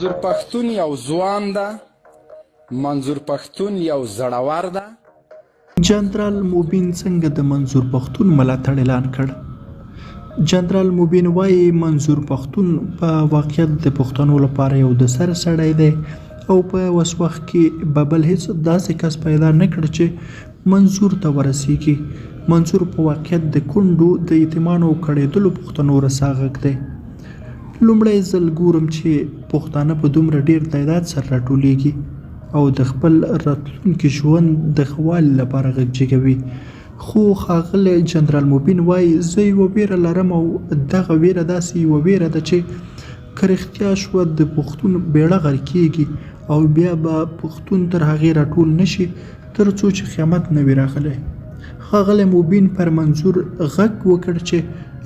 منظور پښتون یو ځوان ده، منظور پښتون یو زړور ده. جنرال موبین څنګه د منظور پښتون ملاتړ اعلان کړ؟ جنرال موبین وایي منظور پښتون په واقعیت د پښتنو لپاره یو د سر سړی دی او په اوس وخت کې به بل هیڅ داسې کس پیدا نه کړ چې منظور ته ورسیږي. منظور په واقعیت د کونډو د یتیمانو او کړېدلو پښتنو رسا غږ دی. لومړی ځل ګورم چې پښتانه په دومره ډېر تعداد سره راټولېږي او د خپل راتلونکي ژوند د ښه والي لپاره غږ جګوي. خو ښاغلی جنرال موبین وایي زه یوه ویره لرم او دغه ویره داسې یوه ویره ده چې که رښتیا شوه د پښتون بیړه غرقېږي او بیا به پښتون تر هغې راټول نه شي تر څو چې قیامت نه وي راغلی. ښاغلی موبین پر منظور غږ وکړ چې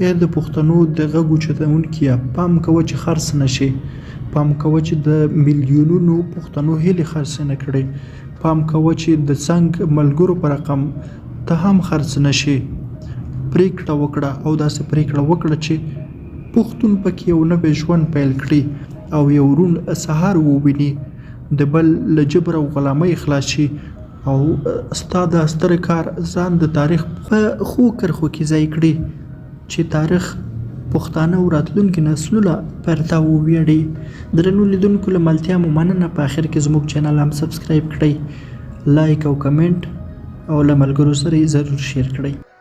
ای د پښتنو د غږ اوچتونکیه، پام کوه چې خرڅ نه شي، پام کوه چې د میلیونونو پښتنو هیلې خرڅ نه کړې، پام کوه چې د څنګ ملګرو په رقم ته هم خرڅ نه شي. پریکړه وکړه او داسې پریکړه وکړه چې پښتون پکې یو نوی ژوند پیل کړي او یو روڼ سهار وویني، د بل له جبر او غلامۍ خلاص شي او ستا دا ستر کار ځان د تاریخ په ښو کرښو کې ځای کړي چې تاریخ پښتانه او راتلونکي نسلونه پر تا وویاړي. درنو لیدونکو له ملتیا مو مننه. په آخر کې زموږ چینل هم سبسکرایب کړئ، لایک او کمنټ او له ملګرو سره یې ضرور شیر کړئ.